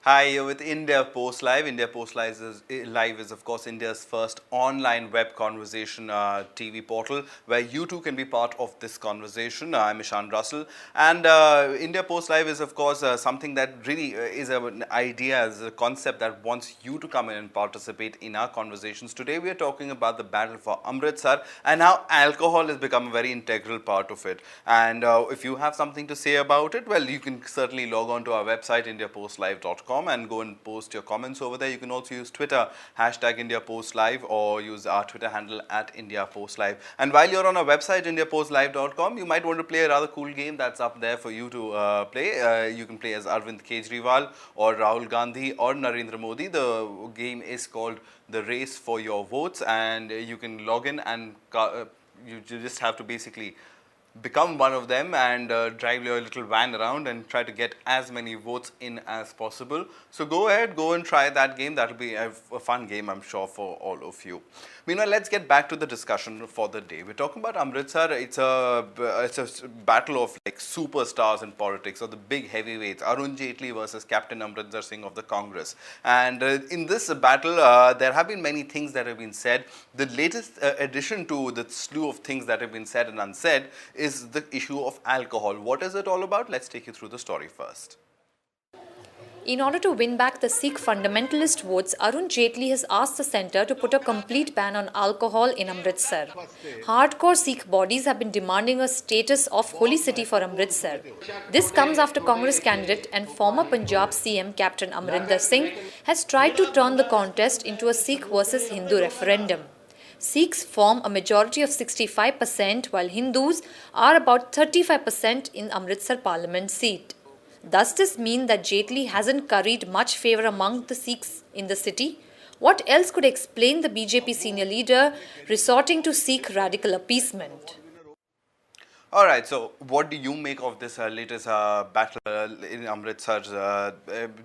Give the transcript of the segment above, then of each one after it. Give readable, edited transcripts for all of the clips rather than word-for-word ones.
Hi, you're with India Post Live. India Post Live is, of course, India's first online web conversation TV portal where you too can be part of this conversation. I'm Ishan Russell. And India Post Live is, of course, something that really is an idea, is a concept that wants you to come in and participate in our conversations. Today, we are talking about the battle for Amritsar and how alcohol has become a very integral part of it. And if you have something to say about it, well, you can certainly log on to our website, indiapostlive.com, and go and post your comments over there. You can also use Twitter, hashtag IndiaPostLive, or use our Twitter handle at IndiaPostLive. And while you're on our website, indiapostlive.com, you might want to play a rather cool game that's up there for you to play. You can play as Arvind Kejriwal or Rahul Gandhi or Narendra Modi. The game is called The Race for Your Votes, and you can log in and you just have to basically become one of them and drive your little van around and try to get as many votes in as possible. So go ahead, go and try that game. That'll be a fun game, I'm sure, for all of you. Meanwhile, let's get back to the discussion for the day. We're talking about Amritsar. It's a battle of like superstars in politics, or the big heavyweights, Arun Jaitley versus Captain Amrinder Singh of the Congress. And in this battle, there have been many things that have been said. The latest addition to the slew of things that have been said and unsaid is the issue of alcohol. What is it all about? Let's take you through the story first. In order to win back the Sikh fundamentalist votes, Arun Jaitley has asked the centre to put a complete ban on alcohol in Amritsar. Hardcore Sikh bodies have been demanding a status of holy city for Amritsar. This comes after Congress candidate and former Punjab CM Captain Amrinder Singh has tried to turn the contest into a Sikh versus Hindu referendum. Sikhs form a majority of 65%, while Hindus are about 35% in Amritsar parliament seat. Does this mean that Jaitley hasn't curried much favour among the Sikhs in the city? What else could explain the BJP senior leader resorting to Sikh radical appeasement? All right, so what do you make of this latest battle in Amritsar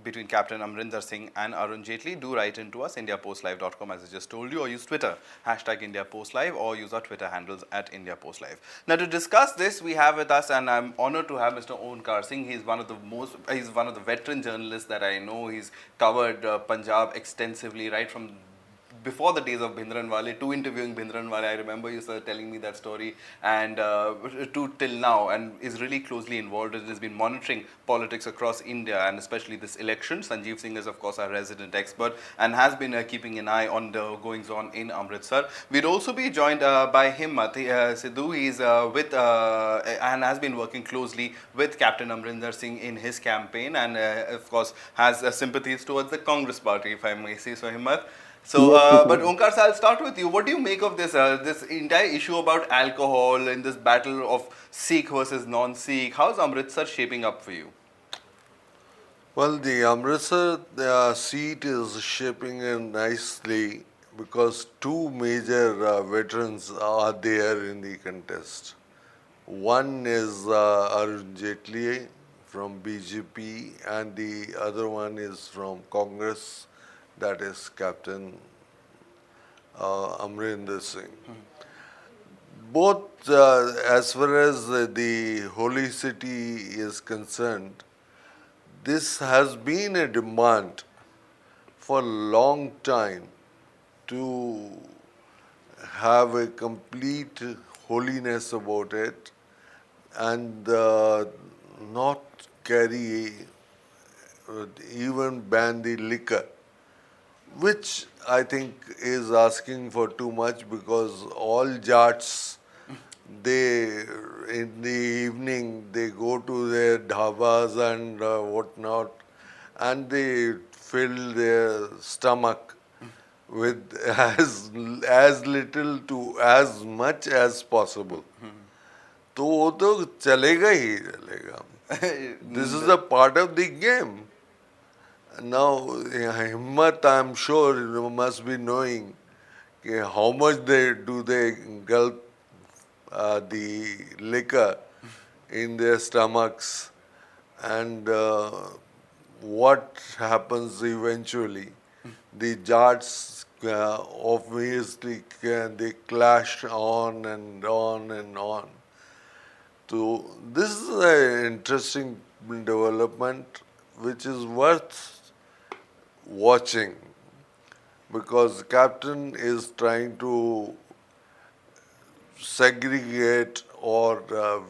between Captain Amrinder Singh and Arun Jaitley? Do write into us, indiapostlive.com, as I just told you, or use Twitter, hashtag IndiaPostLive, or use our Twitter handles at IndiaPostLive. Now, to discuss this, we have with us, and I'm honored to have Mr. Onkar Singh. He's one of the veteran journalists that I know. He's covered Punjab extensively, right from before the days of Bhindranwale to interviewing Bhindranwale. I remember you sir telling me that story, and to till now, and is really closely involved. It has been monitoring politics across India and especially this election. Sanjeev Singh is, of course, our resident expert and has been keeping an eye on the goings on in Amritsar. We'd also be joined by Himmat Sidhu. He's with and has been working closely with Captain Amrinder Singh in his campaign, and of course has sympathies towards the Congress party, if I may say so. Himmat. So, but Onkar, I'll start with you. What do you make of this entire issue about alcohol in this battle of Sikh versus non-Sikh? How's Amritsar shaping up for you? Well, the Amritsar seat is shaping in nicely because two major veterans are there in the contest. One is Arun Jaitley from BJP, and the other one is from Congress, that is Captain Amrinder Singh. Both, as far as the holy city is concerned, this has been a demand for a long time to have a complete holiness about it and not carry, even ban the liquor, which I think is asking for too much, because all jats, they, in the evening, they go to their dhabas and whatnot, and they fill their stomach with as little to as much as possible. तो वो तो चलेगा ही चलेगा. This is a part of the game. Now, Himmat, I'm sure you must be knowing how much they gulp the liquor in their stomachs, and what happens eventually. The jats obviously they clash on and on and on. So this is an interesting development which is worth watching, because the captain is trying to segregate or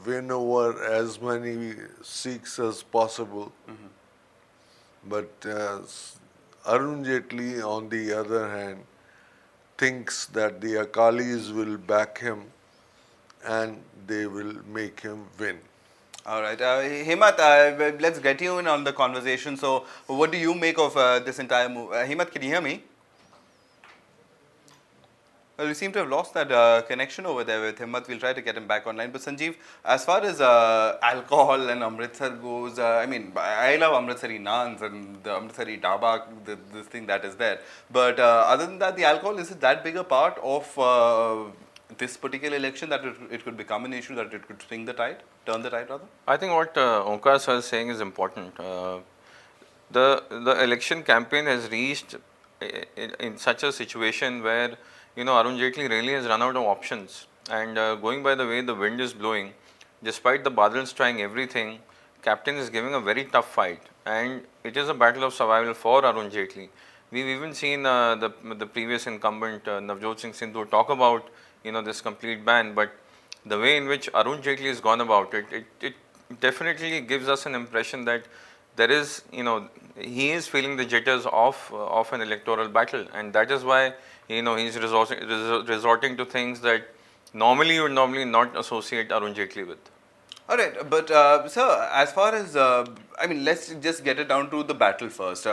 win over as many Sikhs as possible. But Arun Jaitley, on the other hand, thinks that the Akalis will back him and they will make him win. All right. Himat, let's get you in on the conversation. So, what do you make of this entire move? Himat, can you hear me? Well, we seem to have lost that connection over there with Himmat. We'll try to get him back online. But Sanjeev, as far as alcohol and Amritsar goes, I mean, I love Amritsari naans and the Amritsari dhaba, this thing that is there. But other than that, the alcohol, is it that big a part of this particular election that it could become an issue, that it could swing the tide, turn the tide rather? I think what Omkar sir is saying is important. The election campaign has reached in such a situation where Arun Jaitley really has run out of options, and going by the way the wind is blowing, despite the Badals trying everything, captain is giving a very tough fight, and it is a battle of survival for Arun Jaitley. We've even seen the previous incumbent Navjot Singh Sindhu talk about this complete ban, but the way in which Arun Jaitley has gone about it definitely gives us an impression that there is, he is feeling the jitters of an electoral battle, and that is why he's resorting to things that normally you would normally not associate Arun Jaitley with. All right, but sir, as far as I mean, let's just get it down to the battle first.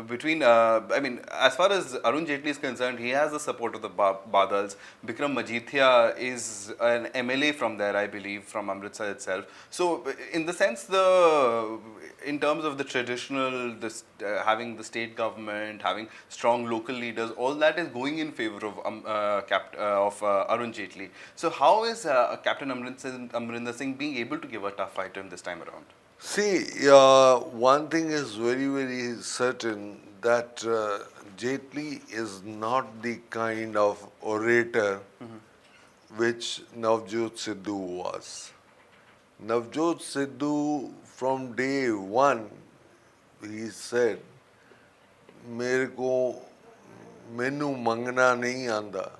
Between, I mean, as far as Arun Jaitley is concerned, he has the support of the Badals. Bikram Majithia is an MLA from there, I believe, from Amritsar itself. So, in the sense, in terms of the traditional, having the state government, having strong local leaders, all that is going in favor of Arun Jaitley. So, how is Captain Amrinder Singh being able to give a tough fight to him this time around? See, one thing is very, very certain, that Jaitley is not the kind of orator which Navjot Sidhu was. Navjot Sidhu, from day one, he said, मैनू मंगना नहीं आंदा,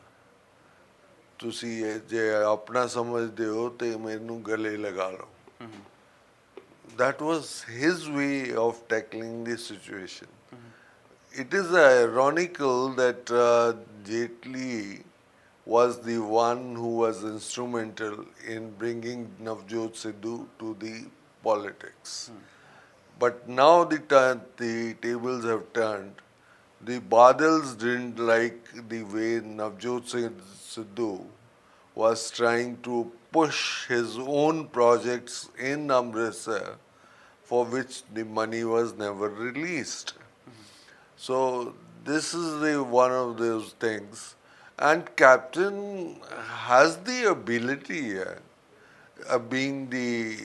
तुसी जे अपना समझदे हो ते मैनू गले लगा लो. That was his way of tackling the situation. It is ironical that Jaitley was the one who was instrumental in bringing Navjot Sidhu to the politics. But now the tables have turned. The Badals didn't like the way Navjot Sidhu was trying to push his own projects in Amritsar, for which the money was never released. So this is one of those things. And captain has the ability, being the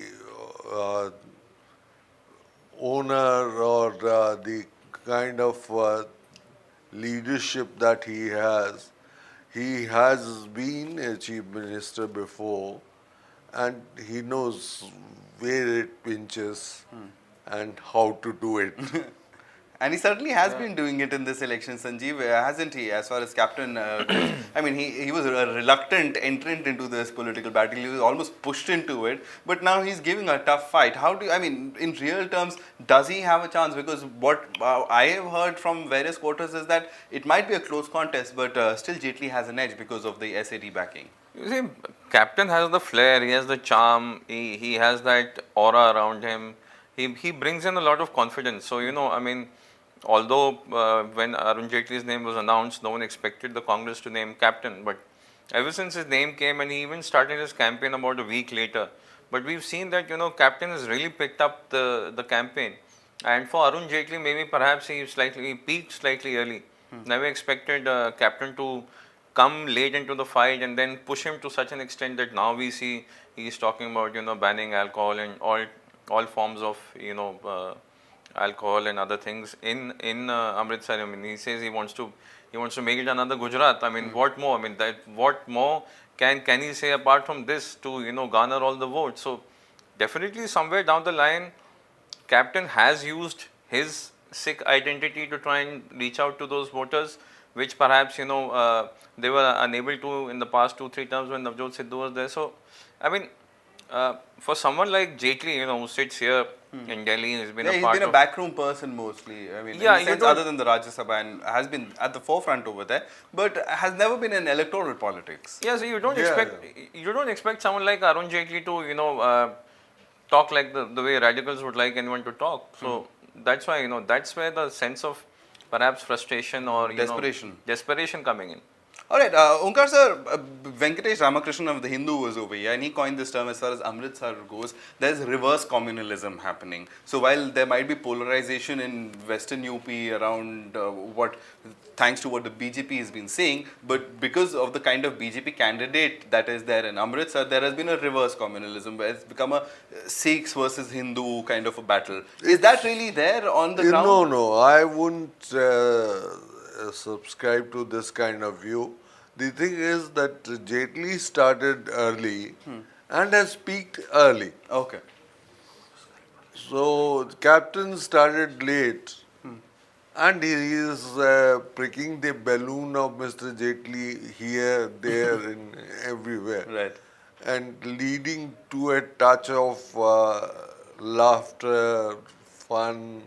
owner or the kind of leadership that he has. He has been a chief minister before, and he knows where it pinches and how to do it. And he certainly has been doing it in this election, Sanjeev, hasn't he? As far as captain goes, I mean, he was a reluctant entrant into this political battle. He was almost pushed into it, but now he's giving a tough fight. How do you, I mean, in real terms, does he have a chance? Because what I have heard from various quarters is that it might be a close contest, but still Jaitley has an edge because of the SAD backing. You see, captain has the flair, he has the charm, he has that aura around him. He brings in a lot of confidence. So, I mean, although when Arun Jaitley's name was announced, no one expected the Congress to name captain. But ever since his name came, and he even started his campaign about a week later. But we've seen that, captain has really picked up the campaign. And for Arun Jaitley, maybe perhaps he peaked slightly early. Never expected captain to come late into the fight and then push him to such an extent that now we see he's talking about, banning alcohol and all forms of, alcohol and other things in Amritsar. I mean, he says he wants to make it another Gujarat. I mean, what more? I mean, what more can he say apart from this to garner all the votes? So definitely somewhere down the line, captain has used his Sikh identity to try and reach out to those voters, which perhaps they were unable to in the past 2-3 terms when Navjot Sidhu was there. So, I mean, for someone like Jaitley, who sits here in Delhi, has been Yeah, a he's part been a of. backroom person mostly. I mean, in Yeah, the you sense don't. other than the Rajya Sabha and has been at the forefront over there, but has never been in electoral politics. Yeah, so Yeah, you don't expect someone like Arun Jaitley to talk like the way radicals would like anyone to talk. So that's why that's where the sense of perhaps frustration or Desperation. desperation coming in. All right, Onkar sir, Venkatesh Ramakrishnan of the Hindu was over here, and he coined this term as far as Amritsar goes. There's reverse communalism happening. So while there might be polarization in Western UP around thanks to what the BJP has been saying, but because of the kind of BJP candidate that is there in Amritsar, there has been a reverse communalism where it's become a Sikhs versus Hindu kind of a battle. Is that really there on the ground? no, I wouldn't subscribe to this kind of view. The thing is that Jaitley started early and has peaked early. Okay. So the captain started late, and he is pricking the balloon of Mr. Jaitley here, there, and everywhere, Right. and leading to a touch of laughter, fun.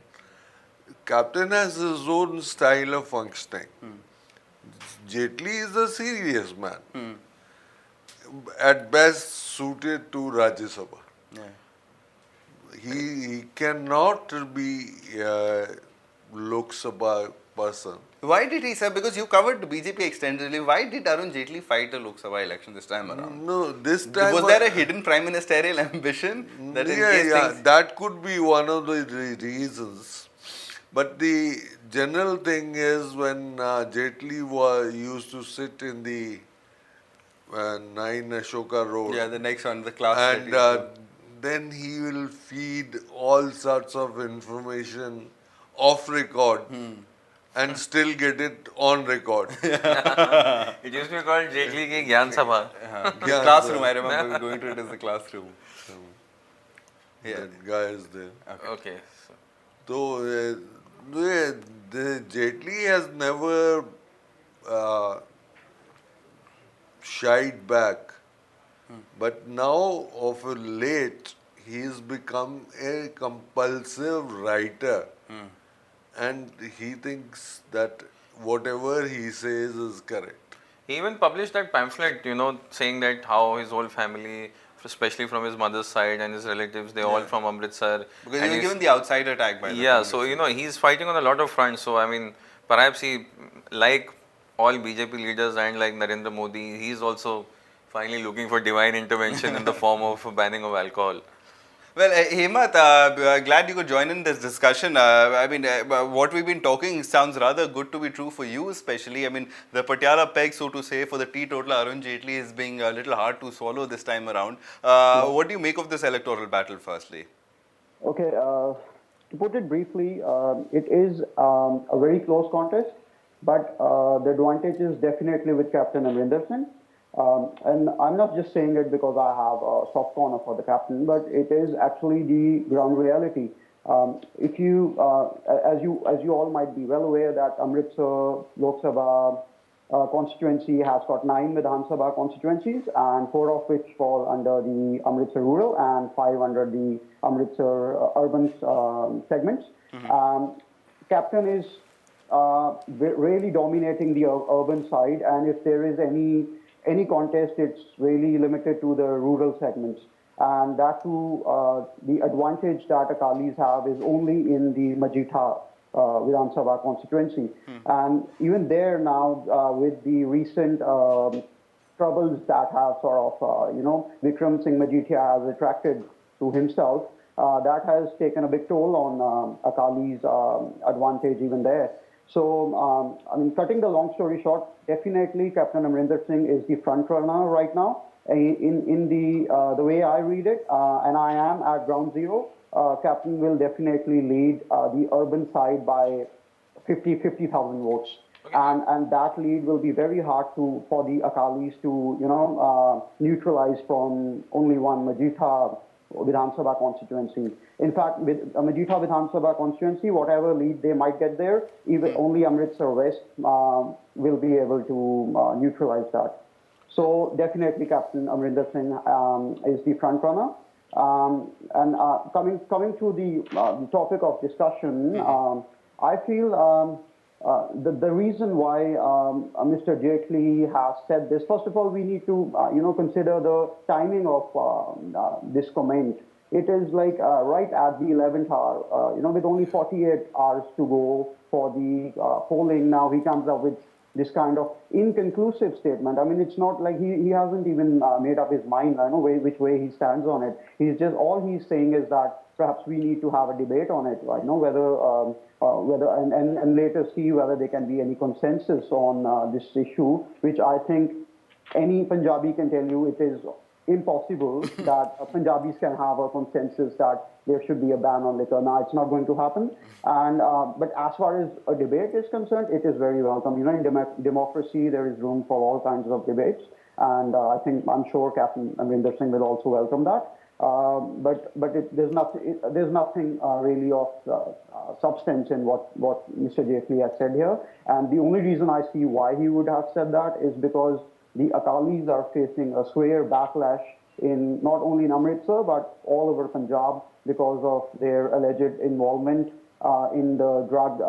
Captain has his own style of functioning. Jaitley is a serious man, at best suited to Rajya Sabha. Yeah. He cannot be a Lok Sabha person. Why did he, sir? Because you covered BJP extensively. Why did Arun Jaitley fight a Lok Sabha election this time around? No, this time. Was there a hidden prime ministerial ambition that in case things... that could be one of the reasons. But the general thing is when Jaitley used to sit in the 9 Ashoka Road. Yeah, the next one, the class And that then he will feed all sorts of information off record and still get it on record. It used to be called Jaitley ki Gyan Sabha. the classroom, I remember going to it as the classroom. Yeah. That guy is there. Okay. So, the Jaitley has never shied back. But now, of late, he has become a compulsive writer. And he thinks that whatever he says is correct. He even published that pamphlet, saying that how his whole family, especially from his mother's side and his relatives, they're all from Amritsar. Because he was given the outsider tag by the Yeah, so he's fighting on a lot of fronts. So I mean, perhaps he, like all BJP leaders and like Narendra Modi, he's also finally looking for divine intervention in the form of banning of alcohol. Well, Hemant, glad you could join in this discussion. I mean, what we've been talking sounds rather good to be true for you, especially. I mean, the Patiala Peg, so to say, for the teetotal Arun Jaitley is being a little hard to swallow this time around. What do you make of this electoral battle, firstly? Okay, to put it briefly, it is a very close contest, but the advantage is definitely with Captain Amrinder Singh. And I'm not just saying it because I have a soft corner for the captain, but it is actually the ground reality. If you, as you all might be well aware, that Amritsar Lok Sabha constituency has got 9 Vidhan Sabha constituencies, and 4 of which fall under the Amritsar rural and 5 under the Amritsar urban segments. Captain is really dominating the urban side, and if there is any contest, it's really limited to the rural segments. And that too, the advantage that Akalis have is only in the Majitha Vidhan Sabha constituency. And even there now, with the recent troubles that have sort of, Vikram Singh Majithia has attracted to himself, that has taken a big toll on Akali's advantage even there. So, I mean, cutting the long story short, definitely Captain Amrinder Singh is the front runner right now. In the way I read it, and I am at ground zero, Captain will definitely lead the urban side by 50,000 votes. Okay. And that lead will be very hard for the Akalis to, neutralize from only one Majitha Vidhan Sabha constituency. In fact, with Majita Vidhan Sabha constituency, whatever lead they might get there, even only Amritsar West will be able to neutralize that. So definitely Captain Amrinder Singh is the front runner. Coming to the topic of discussion, I feel the reason why Mr. Jaitley has said this. First of all, we need to consider the timing of this comment. It is like right at the 11th hour, with only 48 hours to go for the polling. Now he comes up with this kind of inconclusive statement. I mean, it's not like he hasn't even made up his mind, I know which way he stands on it. He's just, all he's saying is that perhaps we need to have a debate on it, right? Whether and later see whether there can be any consensus on this issue, which I think any Punjabi can tell you it is impossible that Punjabis can have a consensus that there should be a ban on liquor. Now, it's not going to happen. And but as far as a debate is concerned, it is very welcome. You know, in democracy, there is room for all kinds of debates, and I'm sure Captain Amrinder Singh will also welcome that. There's nothing really of substance in what Mr. Jaitley has said here. And the only reason I see why he would have said that is because the Akalis are facing a severe backlash in not only in Amritsar but all over Punjab because of their alleged involvement in the drug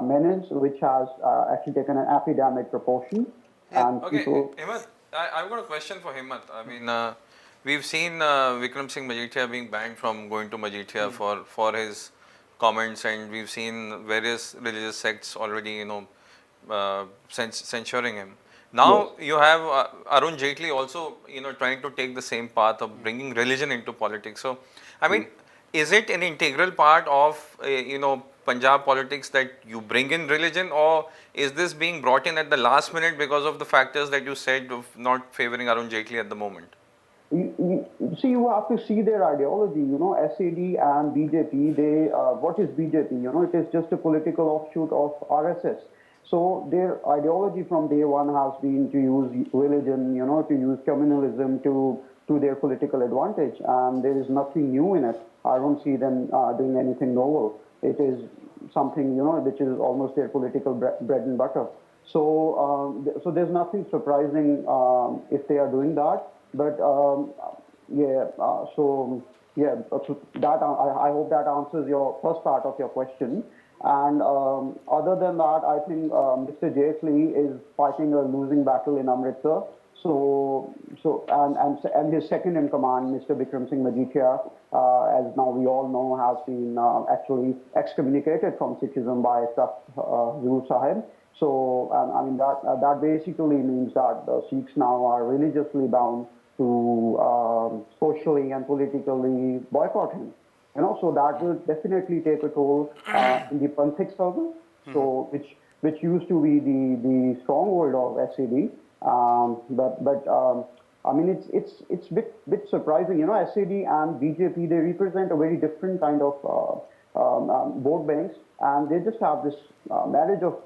menace, which has actually taken an epidemic proportion. Yeah, And okay, people, Himmat, I've got a question for Himmat. I mean, we've seen Vikram Singh Majithia being banned from going to Majithia for his comments, and we've seen various religious sects already, censuring him. Now yes. you have Arun Jaitley also, trying to take the same path of bringing religion into politics. So, I mean, is it an integral part of, Punjab politics that you bring in religion, or is this being brought in at the last minute because of the factors that you said of not favoring Arun Jaitley at the moment? See, you have to see their ideology. You know, SAD and BJP. What is BJP? You know, it is just a political offshoot of RSS. So their ideology from day one has been to use religion, to use communalism to their political advantage, and there is nothing new in it. I don't see them doing anything novel. It is something which is almost their political bread and butter. So there's nothing surprising if they are doing that. But yeah, so yeah, so that I hope that answers your first part of your question. And other than that, I think Mr. Jaitley is fighting a losing battle in Amritsar. And his second in command, Mr. Bikram Singh Majithia, as now we all know, has been actually excommunicated from Sikhism by Takht Huzur Sahib. So I mean that basically means that the Sikhs now are religiously bound to socially and politically boycott him. So that will definitely take a toll in the Panthic circle. So which used to be the stronghold of SAD. I mean it's bit surprising. SAD and BJP, they represent a very different kind of vote banks, and they just have this marriage of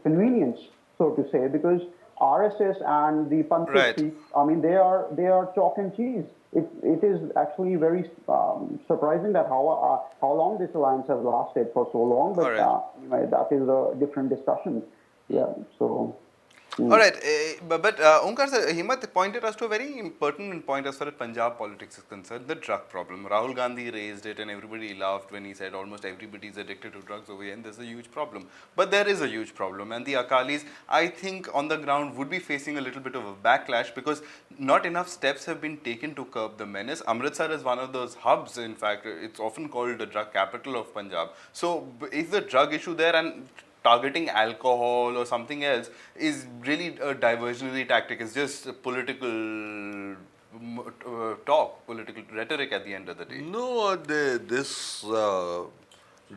convenience, so to say, because RSS and the Panthic Right. Sikhs, I mean, they are chalk and cheese. It is actually very surprising that how long this alliance has lasted for so long, All but right. anyway, that is a different discussion. Yeah, so. All right, but Omkar sir, Himmat pointed us to a very pertinent point as far as Punjab politics is concerned, the drug problem. Rahul Gandhi raised it and everybody laughed when he said almost everybody is addicted to drugs over here and there's a huge problem. But there is a huge problem, and the Akalis, I think, on the ground would be facing a little bit of a backlash because not enough steps have been taken to curb the menace. Amritsar is one of those hubs, in fact, it's often called the drug capital of Punjab. So is the drug issue there, and targeting alcohol or something else is really a diversionary tactic. It's just a political talk, political rhetoric at the end of the day. No, this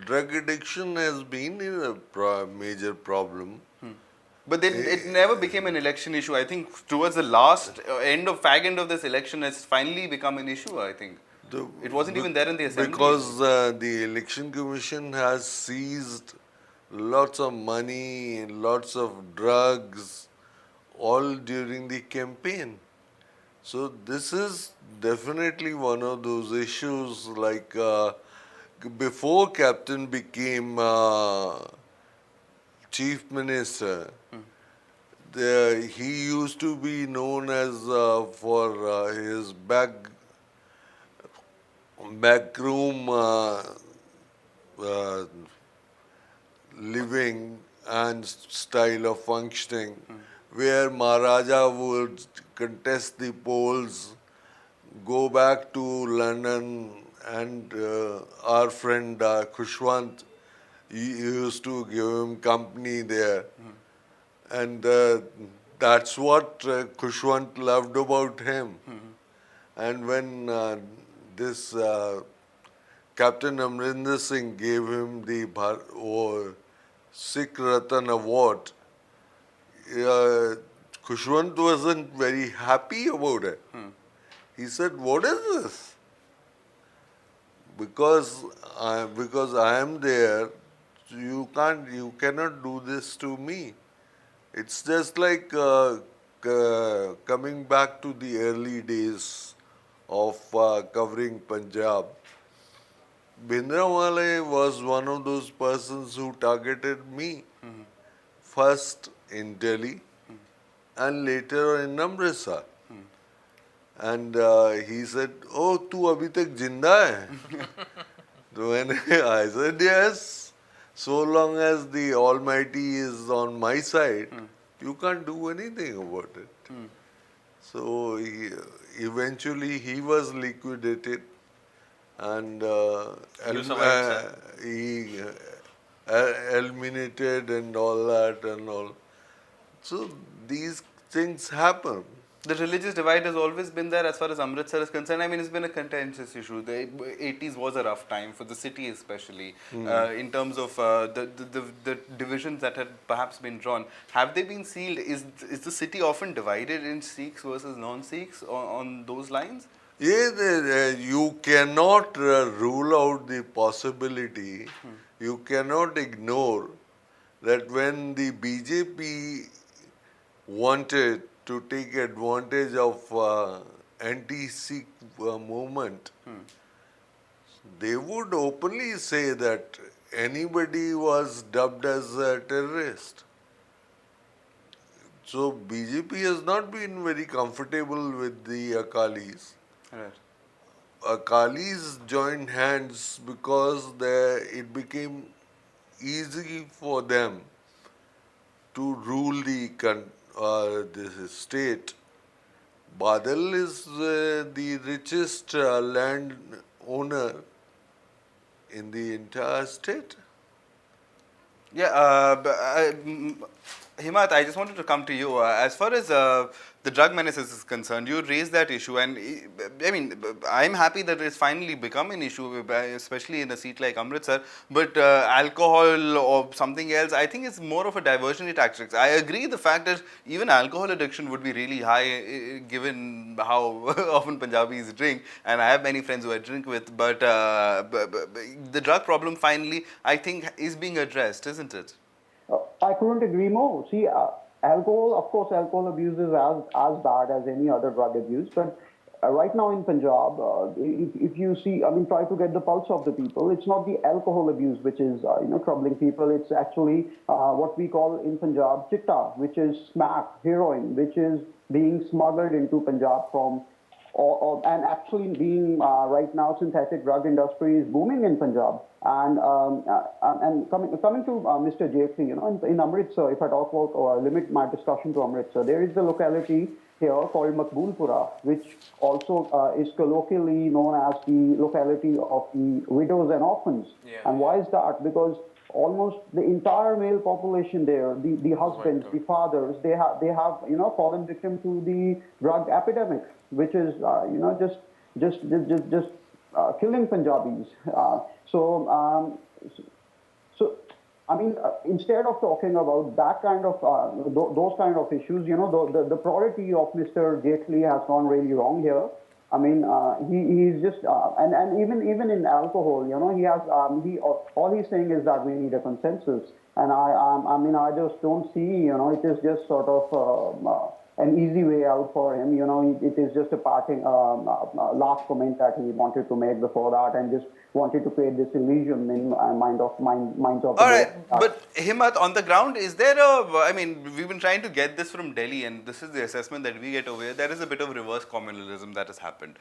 drug addiction has been a major problem. But then it never became an election issue. I think towards the last fag end of this election has finally become an issue, I think. The, It wasn't even there in the assembly. because the election commission has seized lots of money, lots of drugs, all during the campaign. So this is definitely one of those issues like before Captain became Chief Minister, he used to be known as for his backroom uh, living and style of functioning, where Maharaja would contest the polls, go back to London, and our friend Khushwant, he used to give him company there. And that's what Khushwant loved about him. And when this Captain Amrinder Singh gave him the Sikh Ratan Award, Khushwant wasn't very happy about it. He said, "What is this? Because I am there, you cannot do this to me." It's just like coming back to the early days of covering Punjab. Bhindranwale was one of those persons who targeted me first in Delhi and later in Amritsar. And he said, "Oh, tu abhi tak jinda hai?" So when I said yes, so long as the Almighty is on my side, you can't do anything about it. So eventually he was liquidated and You survived, sir. he eliminated and all that and all. So these things happen. The religious divide has always been there as far as Amritsar is concerned. I mean, it's been a contentious issue. The 80s was a rough time for the city, especially in terms of the divisions that had perhaps been drawn. Have they been sealed? Is the city often divided in Sikhs versus non-Sikhs on those lines? Yeah, you cannot rule out the possibility. You cannot ignore that when the BJP wanted to take advantage of anti-Sikh movement, they would openly say that anybody was dubbed as a terrorist. So BJP has not been very comfortable with the Akalis. Right. Akalis joined hands because it became easy for them to rule this state. Badal is the richest land owner in the entire state. Yeah, Himat, I just wanted to come to you. As far as the drug menace is concerned, you raised that issue, and I mean, I'm happy that it's finally become an issue, especially in a seat like Amritsar. But alcohol or something else, I think it's more of a diversionary tactics. I agree the fact that even alcohol addiction would be really high, given how often Punjabis drink, and I have many friends who I drink with. But the drug problem finally, I think, is being addressed, isn't it? I couldn't agree more. See, alcohol, of course, alcohol abuse is as bad as any other drug abuse. But right now in Punjab, if you see, I mean, try to get the pulse of the people. It's not the alcohol abuse which is, troubling people. It's actually what we call in Punjab chitta, which is smack, heroin, which is being smuggled into Punjab from and actually being right now synthetic drug industry is booming in Punjab. And coming to Mr. Jaitley, in Amritsar, if I talk about or limit my discussion to Amritsar, there is a locality here called Makbulpura, which also is colloquially known as the locality of the widows and orphans. Yeah, and why is that? Because almost the entire male population there, the husbands, the fathers, they have fallen victim to the drug epidemic, which is just killing Punjabis. So I mean, instead of talking about that kind of those kind of issues, the priority of Mr. Jaitley has gone really wrong here. I mean, he's just and even in alcohol, he has he all he's saying is that we need a consensus, and I mean I just don't see, it is just sort of an easy way out for him. It is just a parting last comment that he wanted to make before that, and just wanted to create this illusion in minds of the All right, vote. but Himat, on the ground, is there a? I mean, we've been trying to get this from Delhi, and this is the assessment that we get over here. There is a bit of reverse communalism that has happened.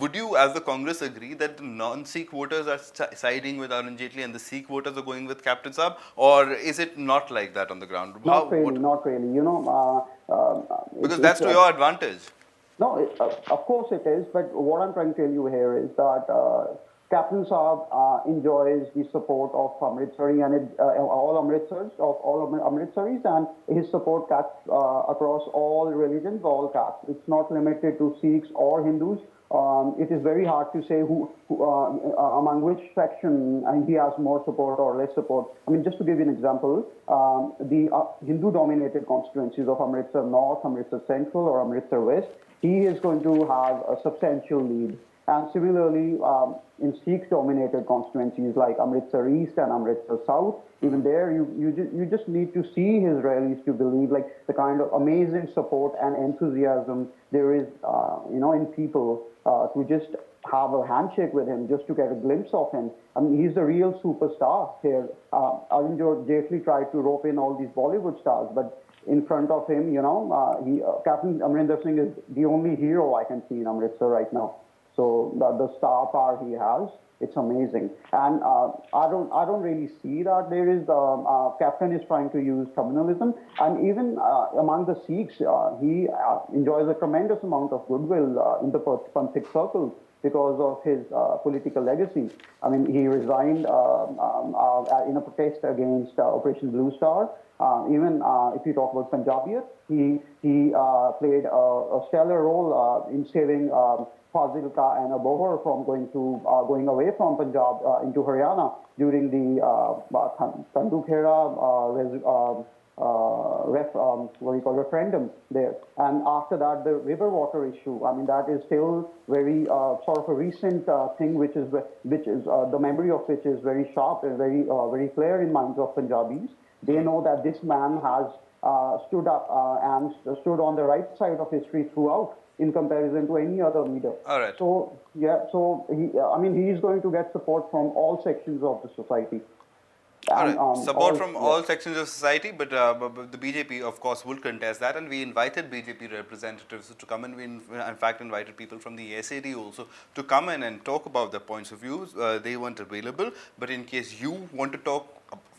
Would you, as the Congress, agree that the non-Sikh voters are siding with Arun Jaitley and the Sikh voters are going with Captain Saab, or is it not like that on the ground? How? Not really, What? not really. Because that's to your advantage. No, of course it is, but what I'm trying to tell you here is that Captain Saab enjoys the support of Amritsari and all Amritsaris, and his support cuts across all religions, all castes. It's not limited to Sikhs or Hindus. It is very hard to say among which section he has more support or less support. I mean, just to give you an example, the Hindu-dominated constituencies of Amritsar North, Amritsar Central, or Amritsar West, he is going to have a substantial lead. And similarly, in Sikh-dominated constituencies like Amritsar East and Amritsar South, even there, you just need to see his rallies to believe like the kind of amazing support and enthusiasm there is, in people to just have a handshake with him, just to get a glimpse of him. I mean, he's the real superstar here. Arun Jaitley tried to rope in all these Bollywood stars, but in front of him, Captain Amrinder Singh is the only hero I can see in Amritsar right now. So the star power he has, it's amazing. And I don't really see that there is Captain is trying to use communalism, and even among the Sikhs, he enjoys a tremendous amount of goodwill in the Panthik circles because of his political legacy. I mean, he resigned in a protest against Operation Blue Star. Even if you talk about Punjabiyat, he played a stellar role in saving Fazilka and Abohar from going away from Punjab into Haryana during the Tandukhera referendum there. And after that, the river water issue. I mean, that is still very sort of a recent thing, which is the memory of which is very sharp and very clear in minds of Punjabis. They know that this man has stood up and stood on the right side of history throughout, in comparison to any other leader. All right. So he is going to get support from all sections of the society. All And, right. Support from yeah. all sections of society, but the BJP, of course, will contest that, and we invited BJP representatives to come in. We, in fact, invited people from the SAD also to come in and talk about their points of views. They weren't available, but in case you want to talk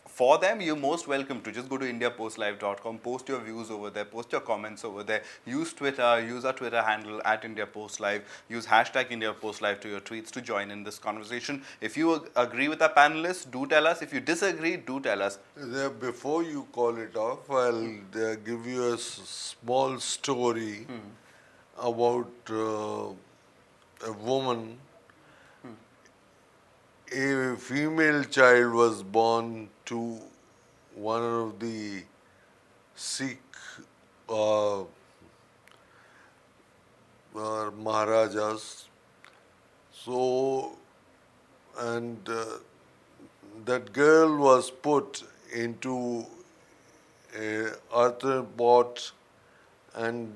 for them, you're most welcome to just go to indiapostlive.com, post your views over there, post your comments over there, use Twitter, use our Twitter handle at IndiaPostLive, use hashtag IndiaPostLive to your tweets to join in this conversation. If you agree with our panelists, do tell us. If you disagree, do tell us. Before you call it off, I'll give you a small story about a woman. A female child was born to one of the Sikh Maharajas. So, and that girl was put into a earthen pot and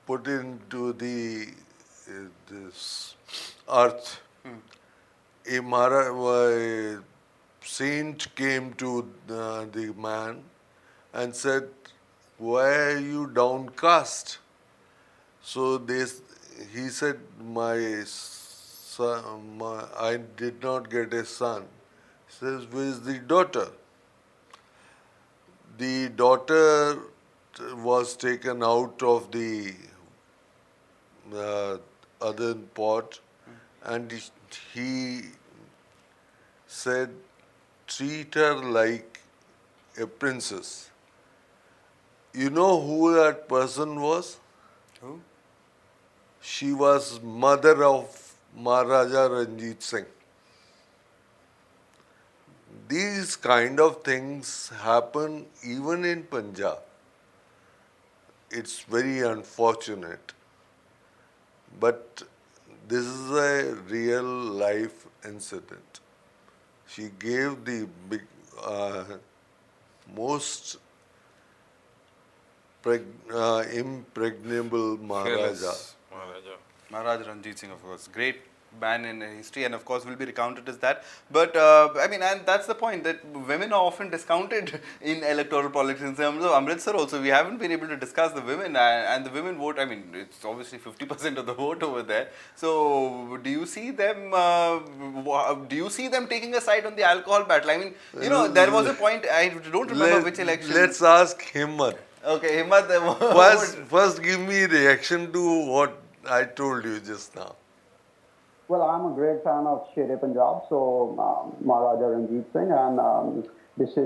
put into this earth. A saint came to the man and said, "Why are you downcast?" So he said, "My son, I did not get a son." He says, "Where is the daughter?" The daughter was taken out of the other pot, and he said, "Treat her like a princess." You know who that person was? Who? She was mother of Maharaja Ranjit Singh. These kind of things happen even in Punjab. It's very unfortunate. But this is a real life incident. She gave the most impregnable Maharaja. Fearless Maharaja. Maharaj Ranjit Singh, of course, great man in history, and of course will be recounted as that. But I mean, and that's the point, that women are often discounted in electoral politics. In terms of Amritsar, also we haven't been able to discuss the women, and the women vote. I mean, it's obviously 50% of the vote over there. So, do you see them? Do you see them taking a side on the alcohol battle? I mean, you know, there was a point. I don't remember which election. Let's ask Himmat. Okay, Himmat. First, give me reaction to what I told you just now. Well, I'm a great fan of Shere Punjab, so Maharaja Ranjit Singh, and this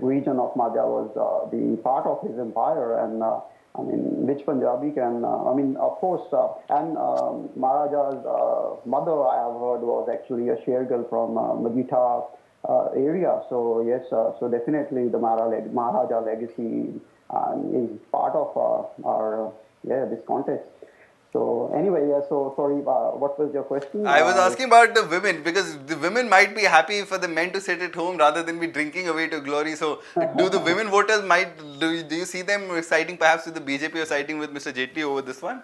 region of Madhya was the part of his empire, and I mean, which Punjabi can? I mean, of course, and Maharaja's mother, I have heard, was actually a Shergill from Magita area. So yes, so definitely the Maharaja legacy is part of our this contest. So anyway, yeah, so sorry, what was your question? I was asking about the women, because the women might be happy for the men to sit at home rather than be drinking away to glory. So, do the women voters do you see them siding perhaps with the BJP or siding with Mr. Jaitley over this one?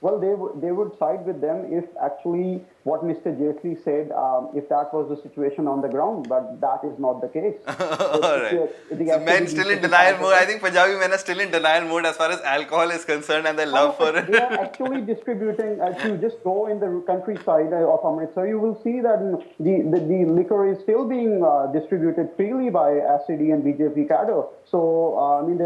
Well, they would side with them if actually what Mr. Jaitley said, if that was the situation on the ground, but that is not the case. Alright. So men still in denial mode. I think Punjabi men are still in denial mode as far as alcohol is concerned, and their love for it. They are actually distributing, if you just go in the countryside of Amritsar, you will see that the liquor is still being distributed freely by SCD and BJP cadre. So, I mean,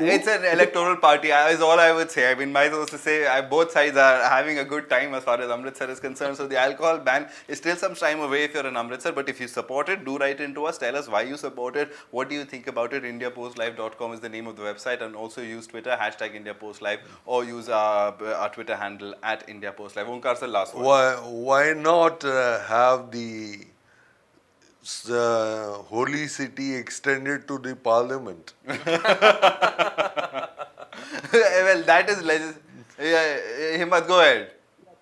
it's an electoral party, is all I would say. I mean, my source to say both sides are having a good time as far as Amritsar is concerned. So the alcohol ban is still some time away if you're in Amritsar. But if you support it, do write into us. Tell us why you support it. What do you think about it? IndiaPostLive.com is the name of the website, and also use Twitter #IndiaPostLive, or use our Twitter handle @IndiaPostLive. Onkar sir, last one. Why not have the holy city extended to the parliament? Well, that is Himmat, go ahead.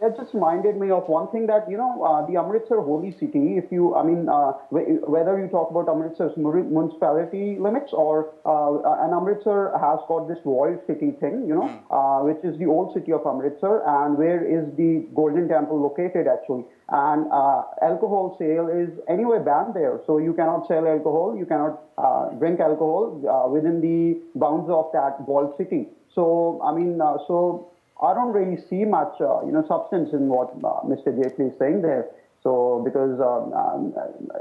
That just reminded me of one thing, that the Amritsar holy city. If you, I mean, whether you talk about Amritsar's municipality limits, or and Amritsar has got this walled city thing, which is the old city of Amritsar, and where is the Golden Temple located actually. And alcohol sale is anyway banned there, so you cannot sell alcohol, you cannot drink alcohol within the bounds of that walled city. So I mean, I don't really see much, substance in what Mr. Jaitley is saying there. So, because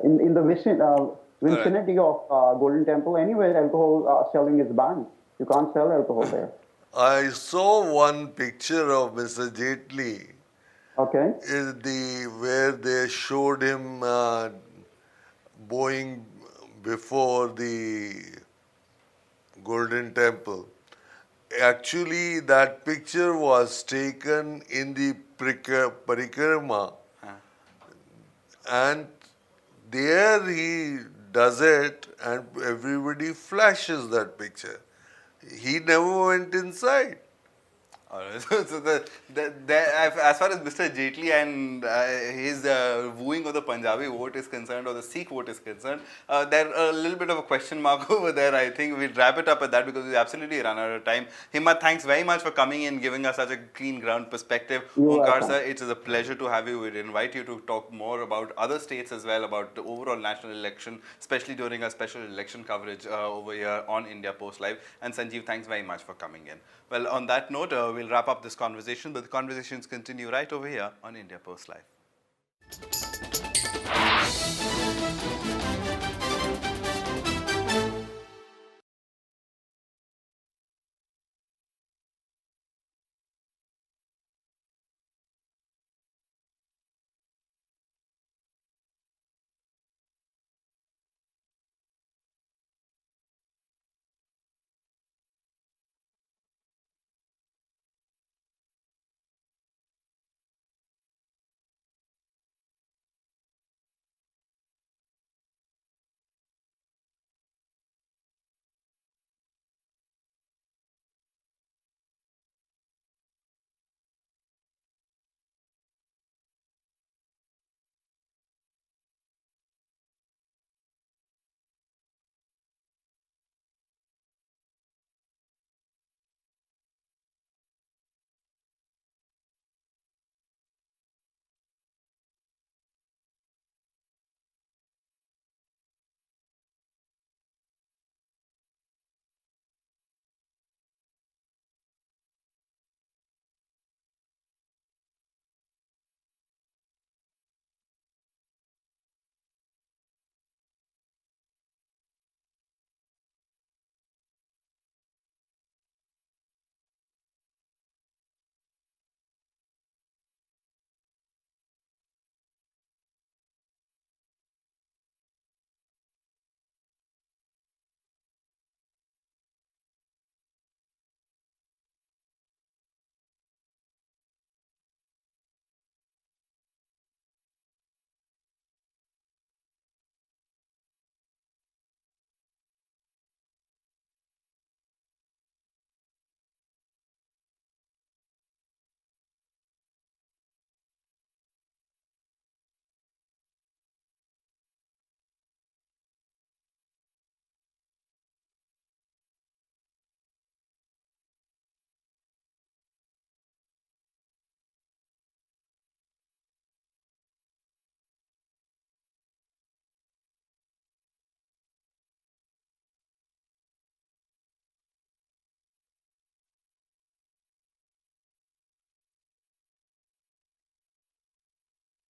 in the vicinity of Golden Temple, anyway, alcohol selling is banned. You can't sell alcohol there. I saw one picture of Mr. Jaitley. Okay. Where they showed him bowing before the Golden Temple. Actually, that picture was taken in the Parikrama, and there he does it, and everybody flashes that picture. He never went inside. Alright, so as far as Mr. Jaitley and his wooing of the Punjabi vote is concerned, or the Sikh vote is concerned, there's a little bit of a question mark over there. I think we'll wrap it up at that, because we absolutely run out of time. Himmat, thanks very much for coming in, giving us such a clean ground perspective. Onkar sir, it is a pleasure to have you. We'd invite you to talk more about other states as well, about the overall national election, especially during our special election coverage over here on India Post Live. And Sanjeev, thanks very much for coming in. Well, on that note, we'll wrap up this conversation, but the conversations continue right over here on India Post Live.